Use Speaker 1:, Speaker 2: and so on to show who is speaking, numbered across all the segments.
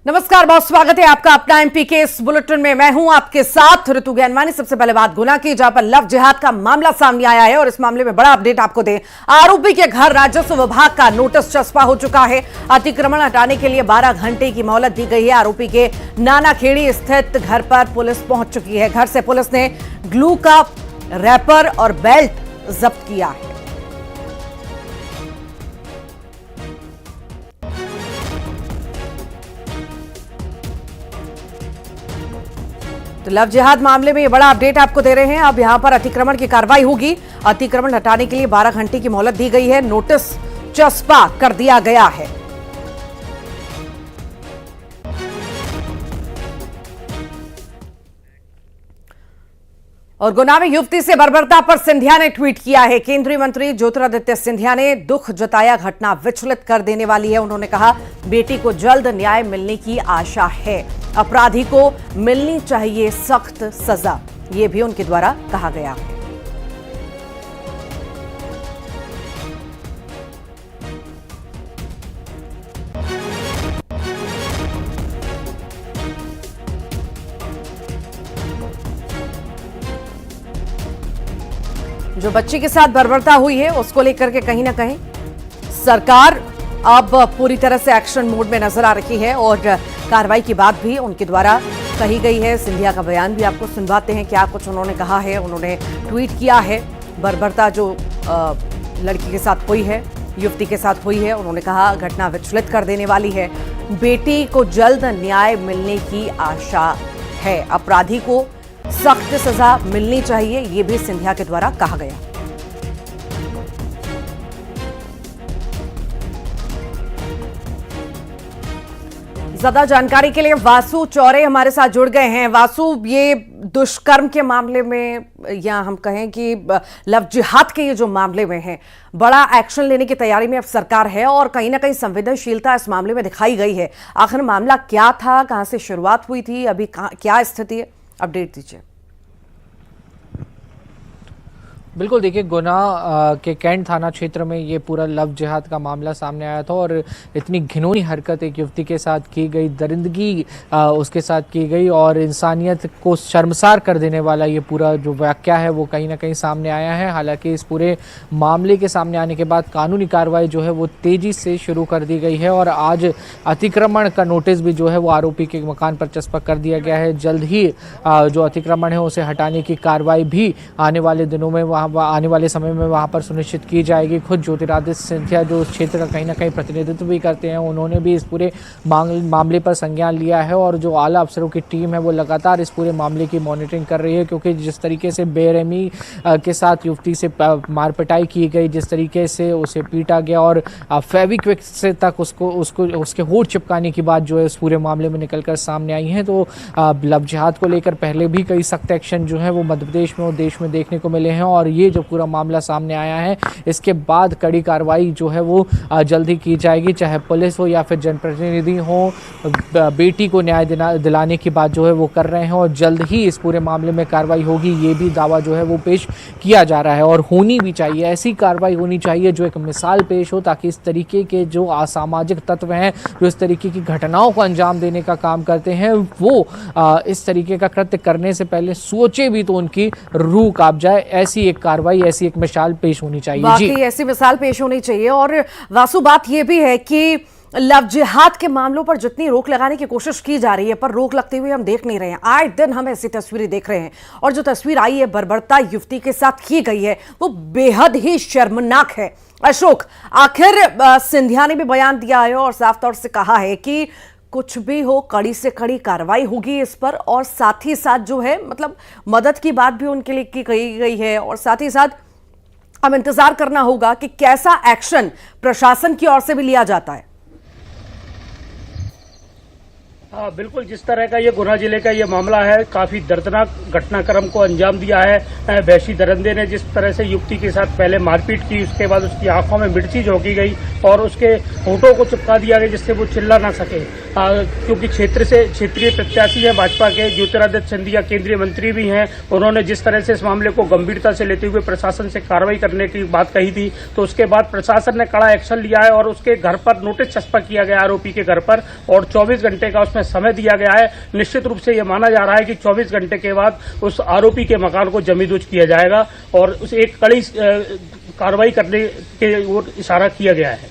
Speaker 1: नमस्कार, बहुत स्वागत है आपका अपना एमपी के इस बुलेटिन में। मैं हूं आपके साथ ऋतु ज्ञानवानी। सबसे पहले बात गुना की, जहां पर लव जिहाद का मामला सामने आया है और इस मामले में बड़ा अपडेट आपको दें। आरोपी के घर राजस्व विभाग का नोटिस चस्पा हो चुका है। अतिक्रमण हटाने के लिए 12 घंटे की मोहलत दी गई है। आरोपी के नानाखेड़ी स्थित घर पर पुलिस पहुंच चुकी है। घर से पुलिस ने ग्लू का रैपर और बेल्ट जब्त किया है। तो लव जिहाद मामले में ये बड़ा अपडेट आपको दे रहे हैं। अब यहां पर अतिक्रमण की कार्रवाई होगी। अतिक्रमण हटाने के लिए 12 घंटे की मोहलत दी गई है। नोटिस चस्पा कर दिया गया है। और गुना में युवती से बर्बरता पर सिंधिया ने ट्वीट किया है। केंद्रीय मंत्री ज्योतिरादित्य सिंधिया ने दुख जताया। घटना विचलित कर देने वाली है। उन्होंने कहा, बेटी को जल्द न्याय मिलने की आशा है। अपराधी को मिलनी चाहिए सख्त सजा, ये भी उनके द्वारा कहा गया है। जो बच्ची के साथ बर्बरता हुई है उसको लेकर के कहीं ना कहीं सरकार अब पूरी तरह से एक्शन मोड में नजर आ रही है और कार्रवाई की बात भी उनके द्वारा कही गई है। सिंधिया का बयान भी आपको सुनवाते हैं, क्या कुछ उन्होंने कहा है। उन्होंने ट्वीट किया है, बर्बरता जो लड़की के साथ हुई है, युवती के साथ हुई है, उन्होंने कहा घटना विचलित कर देने वाली है। बेटी को जल्द न्याय मिलने की आशा है। अपराधी को सख्त सजा मिलनी चाहिए, ये भी सिंधिया के द्वारा कहा गया। ज्यादा जानकारी के लिए वासु चौरे हमारे साथ जुड़ गए हैं। वासु, ये दुष्कर्म के मामले में या हम कहें कि लव जिहाद के ये जो मामले में है, बड़ा एक्शन लेने की तैयारी में अब सरकार है और कहीं ना कहीं संवेदनशीलता इस मामले में दिखाई गई है। आखिर मामला क्या था, कहां से शुरुआत हुई थी, अभी क्या स्थिति है, अपडेट दीजिए।
Speaker 2: बिल्कुल, देखिए, गुना के कैंट थाना क्षेत्र में ये पूरा लव जिहाद का मामला सामने आया था और इतनी घिनौनी हरकत एक युवती के साथ की गई, दरिंदगी उसके साथ की गई और इंसानियत को शर्मसार कर देने वाला ये पूरा जो वाकया है वो कहीं ना कहीं सामने आया है। हालांकि इस पूरे मामले के सामने आने के बाद कानूनी कार्रवाई जो है वो तेजी से शुरू कर दी गई है और आज अतिक्रमण का नोटिस भी जो है वो आरोपी के मकान पर चस्पा कर दिया गया है। जल्द ही जो अतिक्रमण है उसे हटाने की कार्रवाई भी आने वाले दिनों में आने वाले समय में वहां पर सुनिश्चित की जाएगी। खुद ज्योतिरादित्य सिंधिया जो इस क्षेत्र का कहीं ना कहीं प्रतिनिधित्व भी करते हैं, उन्होंने भी इस पूरे मामले पर संज्ञान लिया है और जो आला अफसरों की टीम है वो लगातार इस पूरे मामले की मॉनिटरिंग कर रही है। क्योंकि जिस तरीके से बेरहमी के साथ युवती से मार पिटाई की गई, जिस तरीके से उसे पीटा गया और फेविक्विक से तक उसके होठ चिपकाने की बात जो है इस पूरे मामले में निकलकर सामने आई है। तो लव जिहाद को लेकर पहले भी कई सख्त एक्शन जो है वो मध्य प्रदेश में और देश में देखने को मिले हैं और ये जो पूरा मामला सामने आया है इसके बाद कड़ी कार्रवाई जो है वो जल्दी की जाएगी, चाहे पुलिस हो या फिर जनप्रतिनिधि हो। बेटी को न्याय दिलाने की बात जो है वो कर रहे हैं और जल्द ही इस पूरे मामले में कार्रवाई होगी, ये भी दावा जो है वो पेश किया जा रहा है और होनी भी चाहिए। ऐसी कार्रवाई होनी चाहिए जो एक मिसाल पेश हो, ताकि इस तरीके के जो असामाजिक तत्व हैं, जो इस तरीके की घटनाओं को अंजाम देने का काम करते हैं, वो इस तरीके का कृत्य करने से पहले सोचे भी तो उनकी रूह कांप जाए। ऐसी एक कार्रवाई, ऐसी एक मिसाल पेश होनी चाहिए।
Speaker 1: वाकई ऐसी मिसाल पेश होनी चाहिए। और वासु, बात यह भी है कि लव जिहाद के मामलों पर जितनी रोक लगाने की कोशिश की जा रही है, पर रोक लगते हुए हम देख नहीं रहे हैं। आए दिन हम ऐसी तस्वीरें देख रहे हैं और जो तस्वीर आई है बर्बरता युवती के साथ की गई है वो बेहद ही शर्मनाक है। अशोक, आखिर सिंधिया ने भी बयान दिया है और साफ तौर से कहा है कि कुछ भी हो कड़ी से कड़ी कार्रवाई होगी इस पर, और साथ ही साथ जो है मतलब मदद की बात भी उनके लिए की गई है और साथ ही साथ अब इंतजार करना होगा कि कैसा एक्शन प्रशासन की ओर से भी लिया जाता है।
Speaker 3: हाँ, बिल्कुल, जिस तरह का ये गुना जिले का ये मामला है, काफी दर्दनाक घटनाक्रम को अंजाम दिया है। वैशी दरिंदे ने जिस तरह से युवती के साथ पहले मारपीट की, उसके बाद उसकी आंखों में मिर्ची झोंकी गई और उसके होठों को चिपका दिया गया जिससे वो चिल्ला ना सके। क्योंकि क्षेत्रीय प्रत्याशी है भाजपा के ज्योतिरादित्य सिंधिया, केंद्रीय मंत्री भी हैं, उन्होंने जिस तरह से इस मामले को गंभीरता से लेते हुए प्रशासन से कार्रवाई करने की बात कही थी, तो उसके बाद प्रशासन ने कड़ा एक्शन लिया है और उसके घर पर नोटिस चस्पा किया गया आरोपी के घर पर और 24 घंटे का उसमें उसमें समय दिया गया है। निश्चित रूप से यह माना जा रहा है कि 24 घंटे के बाद उस आरोपी के मकान को जमींदोज किया जाएगा और उस एक कड़ी कार्रवाई करने के ओर इशारा किया गया है।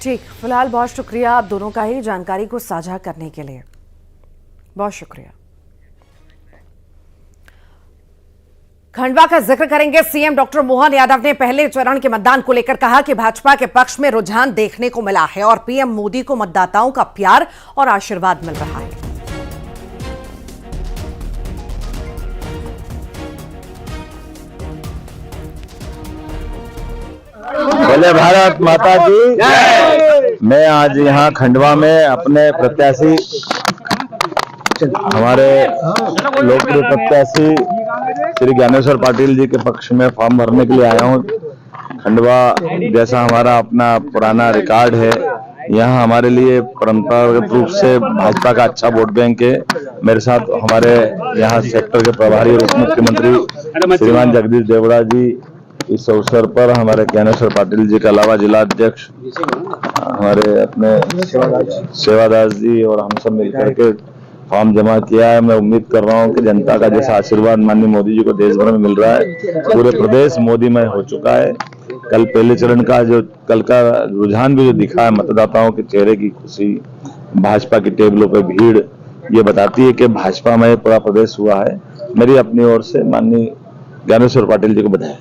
Speaker 1: ठीक, फिलहाल बहुत शुक्रिया आप दोनों का ही जानकारी को साझा करने के लिए, बहुत शुक्रिया। खंडवा का जिक्र करेंगे। सीएम डॉक्टर मोहन यादव ने पहले चरण के मतदान को लेकर कहा कि भाजपा के पक्ष में रुझान देखने को मिला है और पीएम मोदी को मतदाताओं का प्यार और आशीर्वाद मिल रहा है।
Speaker 4: बोले भारत माता की। मैं आज यहाँ खंडवा में अपने प्रत्याशी, हमारे लोकप्रिय प्रत्याशी श्री ज्ञानेश्वर पाटिल जी के पक्ष में फॉर्म भरने के लिए आया हूँ। खंडवा जैसा हमारा अपना पुराना रिकॉर्ड है, यहाँ हमारे लिए परंपरागत रूप से भाजपा का अच्छा वोट बैंक है। मेरे साथ हमारे यहाँ सेक्टर के प्रभारी और उप मुख्यमंत्री श्रीमान जगदीश देवड़ा जी, इस अवसर पर हमारे ज्ञानेश्वर पाटिल जी के अलावा जिला अध्यक्ष हमारे अपने सेवादास जी और हम सब मिलकर के फॉर्म जमा किया है। मैं उम्मीद कर रहा हूं कि जनता का जैसा आशीर्वाद माननीय मोदी जी को देश भर में मिल रहा है, पूरे प्रदेश मोदीमय हो चुका है। कल पहले चरण का कल का रुझान भी जो दिखा है, मतदाताओं के चेहरे की खुशी, भाजपा की टेबलों पर भीड़, ये बताती है कि भाजपा में पूरा प्रदेश हुआ है। मेरी अपनी ओर से माननीय ज्ञानेश्वर पाटिल जी को बधाई।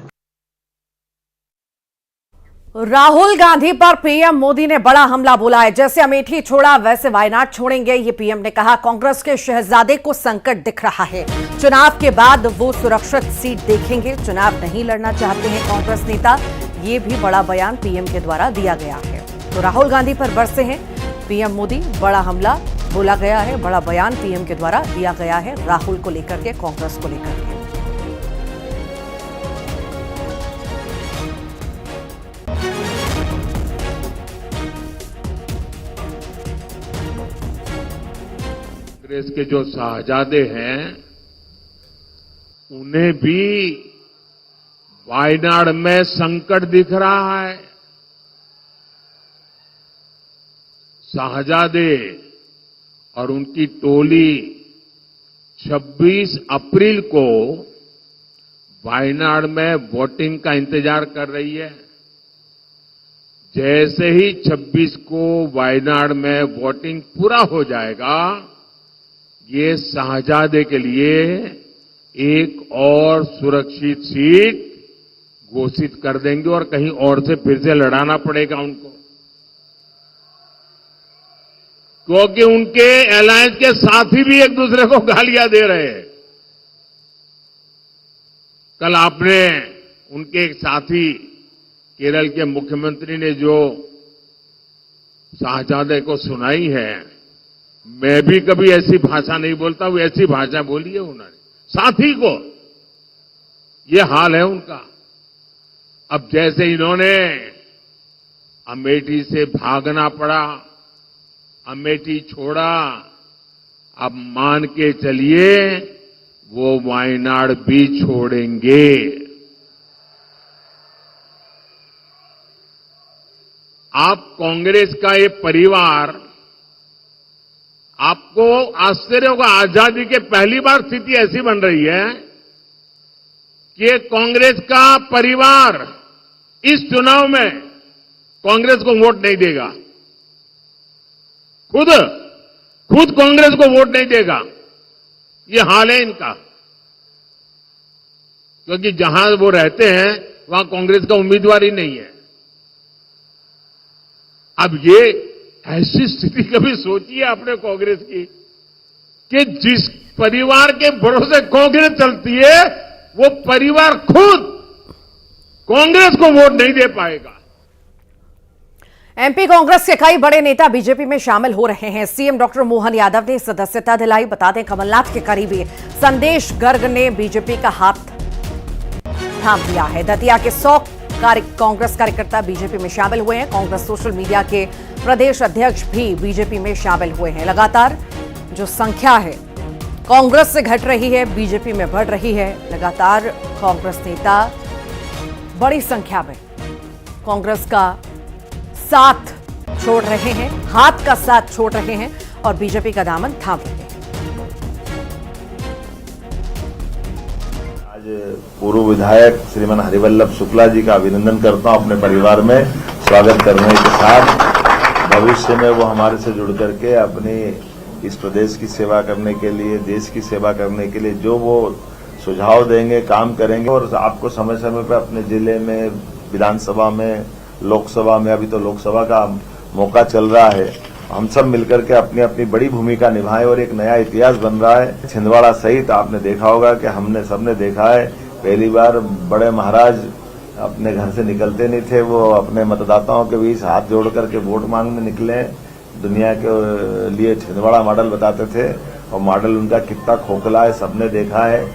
Speaker 1: राहुल गांधी पर पीएम मोदी ने बड़ा हमला बोला है। जैसे अमेठी छोड़ा वैसे वायनाड छोड़ेंगे, ये पीएम ने कहा। कांग्रेस के शहजादे को संकट दिख रहा है, चुनाव के बाद वो सुरक्षित सीट देखेंगे, चुनाव नहीं लड़ना चाहते हैं कांग्रेस नेता। ये भी बड़ा बयान पीएम के द्वारा दिया गया है। तो राहुल गांधी पर बरसे हैं पीएम मोदी, बड़ा हमला बोला गया है, बड़ा बयान पीएम के द्वारा दिया गया है राहुल को लेकर के, कांग्रेस को लेकर के।
Speaker 5: कांग्रेस के जो शाहजादे हैं उन्हें भी वायनाड में संकट दिख रहा है। शाहजादे और उनकी टोली 26 अप्रैल को वायनाड में वोटिंग का इंतजार कर रही है। जैसे ही 26 को वायनाड में वोटिंग पूरा हो जाएगा, ये शाहजादे के लिए एक और सुरक्षित सीट घोषित कर देंगे और कहीं और से फिर से लड़ाना पड़ेगा उनको, क्योंकि उनके अलायंस के साथी भी एक दूसरे को गालियां दे रहे हैं। कल आपने उनके एक साथी केरल के मुख्यमंत्री ने जो शाहजादे को सुनाई है, मैं भी कभी ऐसी भाषा नहीं बोलता हूं, ऐसी भाषा बोली है उन्होंने साथी को। ये हाल है उनका। अब जैसे इन्होंने अमेठी से भागना पड़ा, अमेठी छोड़ा, अब मान के चलिए वो वायनाड भी छोड़ेंगे। आप कांग्रेस का ये परिवार, आपको आश्चर्य होगा, आजादी के पहली बार स्थिति ऐसी बन रही है कि कांग्रेस का परिवार इस चुनाव में कांग्रेस को वोट नहीं देगा। खुद कांग्रेस को वोट नहीं देगा। ये हाल है इनका, क्योंकि जहां वो रहते हैं वहां कांग्रेस का उम्मीदवार ही नहीं है। अब ये ऐसी स्थिति कभी सोची है आपने कांग्रेस की कि जिस परिवार के भरोसे कांग्रेस चलती है, वो परिवार खुद कांग्रेस को वोट नहीं दे पाएगा।
Speaker 1: एमपी कांग्रेस के कई बड़े नेता बीजेपी में शामिल हो रहे हैं। सीएम डॉक्टर मोहन यादव ने सदस्यता दिलाई। बता दें, कमलनाथ के करीबी संदेश गर्ग ने बीजेपी का हाथ थाम दिया है। दतिया के 100 कांग्रेस कार्यकर्ता बीजेपी में शामिल हुए हैं। कांग्रेस सोशल मीडिया के प्रदेश अध्यक्ष भी बीजेपी में शामिल हुए हैं। लगातार जो संख्या है कांग्रेस से घट रही है, बीजेपी में बढ़ रही है। लगातार कांग्रेस नेता बड़ी संख्या में कांग्रेस का साथ छोड़ रहे हैं, हाथ का साथ छोड़ रहे हैं। और बीजेपी का दामन थाम लेंगे।
Speaker 4: आज पूर्व विधायक श्रीमान हरिवल्लभ शुक्ला जी का अभिनंदन करता हूं, अपने परिवार में स्वागत करने के साथ भविष्य में वो हमारे से जुड़ करके अपनी इस प्रदेश की सेवा करने के लिए, देश की सेवा करने के लिए जो वो सुझाव देंगे, काम करेंगे। और आपको समय समय पर अपने जिले में, विधानसभा में, लोकसभा में, अभी तो लोकसभा का मौका चल रहा है, हम सब मिलकर के अपनी अपनी बड़ी भूमिका निभाएं और एक नया इतिहास बन रहा है। छिंदवाड़ा सहित आपने देखा होगा कि हमने सबने देखा है, पहली बार बड़े महाराज अपने घर से निकलते नहीं थे, वो अपने मतदाताओं के बीच हाथ जोड़ करके वोट मांगने निकले। दुनिया के लिए छिंदवाड़ा मॉडल बताते थे और मॉडल उनका कितना खोखला है सबने देखा है।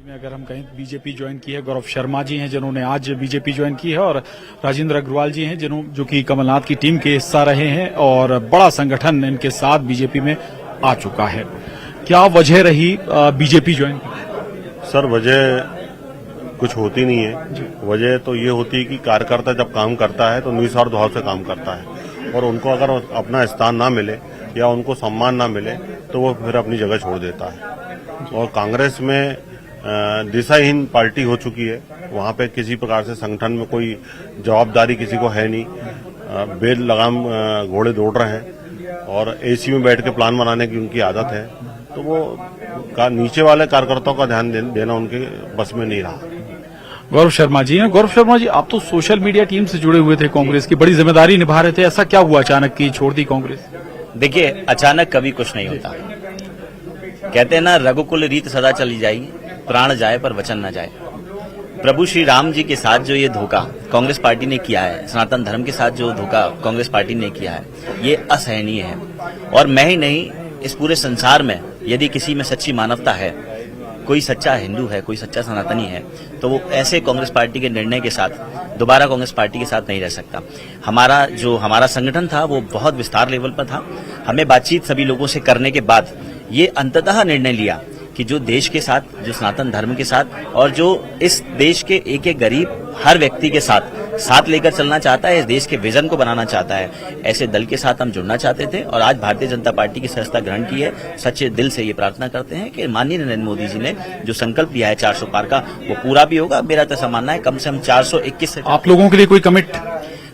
Speaker 6: में अगर हम कहें बीजेपी ज्वाइन की है, गौरव शर्मा जी हैं जिन्होंने आज बीजेपी ज्वाइन की है, और राजेंद्र अग्रवाल जी हैं जो कि कमलनाथ की टीम के हिस्सा रहे हैं और बड़ा संगठन इनके साथ बीजेपी में आ चुका है। क्या वजह रही बीजेपी ज्वाइन की?
Speaker 7: सर, वजह कुछ होती नहीं है। वजह तो ये होती है कि कार्यकर्ता जब काम करता है तो निस्वार्थ भाव से काम करता है, और उनको अगर अपना स्थान ना मिले या उनको सम्मान ना मिले तो वो फिर अपनी जगह छोड़ देता है। और कांग्रेस में दिशाहीन पार्टी हो चुकी है, वहां पे किसी प्रकार से संगठन में कोई जवाबदारी किसी को है नहीं, बेल लगाम घोड़े दौड़ रहे हैं और एसी में बैठ के प्लान बनाने की उनकी आदत है, तो वो नीचे वाले कार्यकर्ताओं का ध्यान देना उनके बस में नहीं रहा।
Speaker 6: गौरव शर्मा जी हैं। गौरव शर्मा जी, आप तो सोशल मीडिया टीम से जुड़े हुए थे, कांग्रेस की बड़ी जिम्मेदारी निभा रहे थे, ऐसा क्या हुआ अचानक की छोड़ दी कांग्रेस?
Speaker 8: देखिए, अचानक कभी कुछ नहीं होता। कहते हैं ना, रघुकुल रीत सदा चली जाएगी, प्राण जाए पर वचन न जाए। प्रभु श्री राम जी के साथ जो ये धोखा कांग्रेस पार्टी ने किया है, सनातन धर्म के साथ जो धोखा कांग्रेस पार्टी ने किया है, ये असहनीय है। और मैं ही नहीं, इस पूरे संसार में यदि किसी में सच्ची मानवता है, कोई सच्चा हिंदू है, कोई सच्चा सनातनी है, तो वो ऐसे कांग्रेस पार्टी के निर्णय के साथ दोबारा कांग्रेस पार्टी के साथ नहीं रह सकता। हमारा संगठन था वो बहुत विस्तार लेवल पर था। हमें बातचीत सभी लोगों से करने के बाद ये अंततः निर्णय लिया कि जो देश के साथ, जो सनातन धर्म के साथ और जो इस देश के एक एक गरीब हर व्यक्ति के साथ लेकर चलना चाहता है, इस देश के विजन को बनाना चाहता है, ऐसे दल के साथ हम जुड़ना चाहते थे। और आज भारतीय जनता पार्टी की सदस्यता ग्रहण की है। सच्चे दिल से ये प्रार्थना करते हैं कि माननीय नरेंद्र मोदी जी ने जो संकल्प लिया है 400 पार का, वो पूरा भी होगा। मेरा तो ऐसा मानना है कम से कम 421 से।
Speaker 6: आप लोगों के लिए कोई कमिट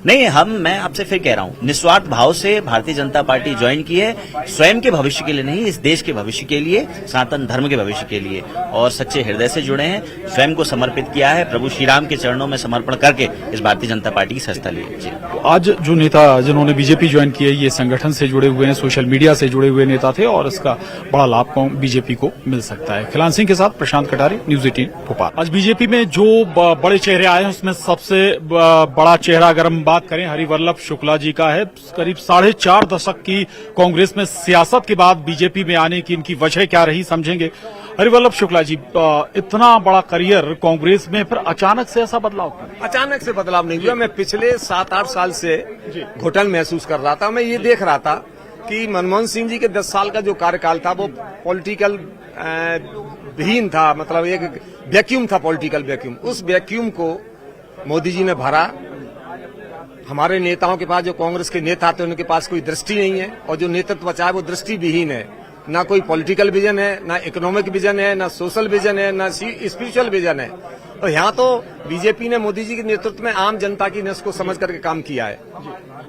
Speaker 8: नहीं, मैं आपसे फिर कह रहा हूं, निस्वार्थ भाव से भारतीय जनता पार्टी ज्वाइन की है, स्वयं के भविष्य के लिए नहीं, इस देश के भविष्य के लिए, सनातन धर्म के भविष्य के लिए, और सच्चे हृदय से जुड़े हैं, स्वयं को समर्पित किया है, प्रभु श्री राम के चरणों में समर्पण करके इस भारतीय जनता पार्टी की सदस्यता ली है।
Speaker 6: आज जो नेता जिन्होंने बीजेपी ज्वाइन की है, ये संगठन से जुड़े हुए हैं, सोशल मीडिया से जुड़े हुए नेता थे, और इसका बड़ा लाभ बीजेपी को मिल सकता है। खिलान सिंह के साथ प्रशांत कटारे, न्यूज 18 भोपाल। आज बीजेपी में जो बड़े चेहरे आए हैं, उसमें सबसे बड़ा चेहरा अगर हम बात करें हरिवल्लभ शुक्ला जी का है। करीब 4.5 दशक की कांग्रेस में सियासत के बाद बीजेपी में आने की इनकी वजह क्या रही, समझेंगे। हरिवल्लभ शुक्ला जी, इतना बड़ा करियर कांग्रेस में, फिर अचानक से ऐसा बदलाव?
Speaker 9: अचानक से बदलाव नहीं हुआ। मैं पिछले 7-8 साल से घुटन महसूस कर रहा था। मैं ये देख रहा था कि मनमोहन सिंह जी के 10 साल का जो कार्यकाल था वो पॉलिटिकल विहीन था, मतलब एक वैक्यूम था, पॉलिटिकल वैक्यूम। उस वैक्यूम को मोदी जी ने भरा। हमारे नेताओं के पास, जो कांग्रेस के नेता थे, उनके पास कोई दृष्टि नहीं है, और जो नेतृत्व बचा है वो दृष्टि विहीन है। ना कोई पॉलिटिकल विजन है, ना इकोनॉमिक विजन है, ना सोशल विजन है, ना स्पिरिचुअल विजन है। और यहाँ तो बीजेपी ने मोदी जी के नेतृत्व में आम जनता की नस को समझ करके काम किया है।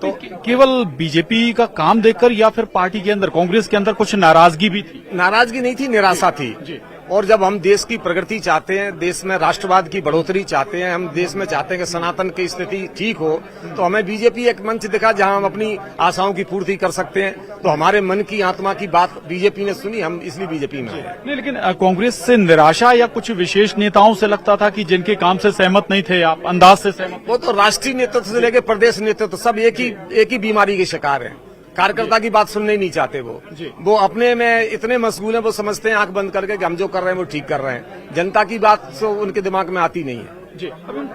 Speaker 6: तो केवल बीजेपी का काम देखकर, या फिर पार्टी के अंदर, कांग्रेस के अंदर कुछ नाराजगी भी थी?
Speaker 9: नाराजगी नहीं थी, निराशा थी। और जब हम देश की प्रगति चाहते हैं, देश में राष्ट्रवाद की बढ़ोतरी चाहते हैं, हम देश में चाहते हैं कि सनातन की स्थिति ठीक हो, तो हमें बीजेपी एक मंच दिखा जहां हम अपनी आशाओं की पूर्ति कर सकते हैं। तो हमारे मन की आत्मा की बात बीजेपी ने सुनी, हम इसलिए बीजेपी में आए।
Speaker 6: नहीं, लेकिन कांग्रेस से निराशा या कुछ विशेष नेताओं से लगता था कि जिनके काम से सहमत नहीं थे आप, अंदाज से सहमत?
Speaker 9: वो तो राष्ट्रीय नेतृत्व से लेकर प्रदेश नेतृत्व सब एक ही बीमारी के शिकार हैं। कार्यकर्ता की बात सुनने ही नहीं चाहते। वो अपने में इतने मशगूल हैं, वो समझते हैं आंख बंद करके कि हम जो कर रहे हैं वो ठीक कर रहे हैं। जनता की बात तो उनके दिमाग में आती नहीं है।
Speaker 6: जी, अभी हम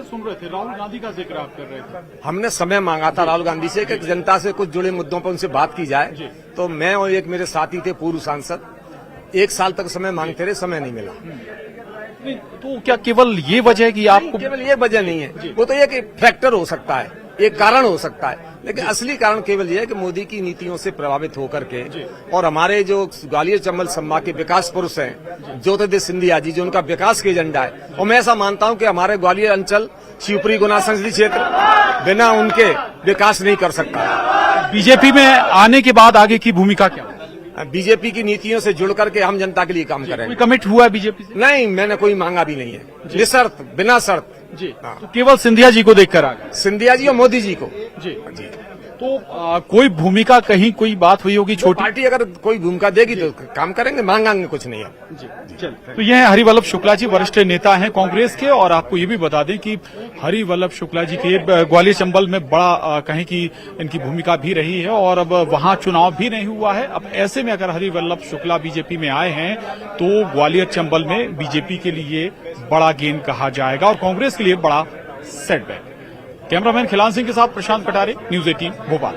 Speaker 6: सुन रहे थे, राहुल गांधी का जिक्र आप कर रहे थे।
Speaker 9: हमने समय मांगा था राहुल गांधी से कि जनता से कुछ जुड़े मुद्दों पर उनसे बात की जाए। तो मैं और एक मेरे साथी थे पूर्व सांसद, 1 साल तक समय मांगते रहे, समय नहीं मिला।
Speaker 6: तो क्या केवल ये वजह है कि आपको
Speaker 9: केवल ये वजह नहीं है, वो तो एक फैक्टर हो सकता है, एक कारण हो सकता है, लेकिन असली कारण केवल ये है कि मोदी की नीतियों से प्रभावित होकर के और हमारे जो ग्वालियर चंबल संभाग के विकास पुरुष हैं ज्योतिरादित्य सिंधिया जी, जो उनका विकास का एजेंडा है, और मैं ऐसा मानता हूं कि हमारे ग्वालियर अंचल शिवपुरी गुना संसदीय क्षेत्र बिना उनके विकास नहीं कर सकता।
Speaker 6: बीजेपी में आने के बाद आगे की भूमिका क्या?
Speaker 9: बीजेपी की नीतियों से जुड़ करके हम जनता के लिए काम करेंगे।
Speaker 6: कमिट हुआ है बीजेपी से?
Speaker 9: नहीं, मैंने कोई मांगा भी नहीं है, निशर्त, बिना शर्त
Speaker 6: जी। तो केवल सिंधिया जी को देखकर आ गए?
Speaker 9: सिंधिया जी और मोदी जी को
Speaker 6: जी। तो कोई भूमिका कहीं कोई बात हुई होगी छोटी?
Speaker 9: पार्टी अगर कोई भूमिका देगी तो काम करेंगे, मांगेंगे कुछ नहीं है।
Speaker 6: तो यह हरिवल्लभ शुक्ला जी वरिष्ठ नेता हैं कांग्रेस के, और आपको ये भी बता दें कि हरिवल्लभ शुक्ला जी के ग्वालियर चंबल में बड़ा कहीं की इनकी भूमिका भी रही है, और अब वहां चुनाव भी नहीं हुआ है। अब ऐसे में अगर हरिवल्लभ शुक्ला बीजेपी में आए हैं तो ग्वालियर चंबल में बीजेपी के लिए बड़ा गेन कहा जाएगा और कांग्रेस के लिए बड़ा सेटबैक। कैमरामैन खिलान सिंह के साथ प्रशांत कटारे, न्यूज 18 भोपाल।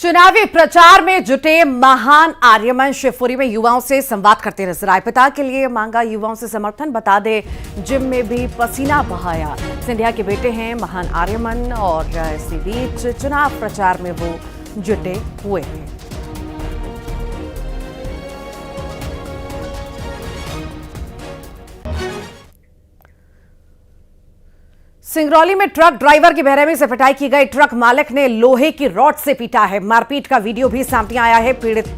Speaker 1: चुनावी प्रचार में जुटे महान आर्यमन शिवपुरी में युवाओं से संवाद करते नजर आए। पिता के लिए मांगा युवाओं से समर्थन, बता दे जिम में भी पसीना बहाया। सिंधिया के बेटे हैं महान आर्यमन और इसी बीच चुनाव प्रचार में वो जुटे हुए हैं। सिंगरौली में ट्रक ड्राइवर की बेरहमी से पिटाई की गई। ट्रक मालिक ने लोहे की रॉड से पीटा है। मारपीट का वीडियो भी सामने आया है। पीड़ित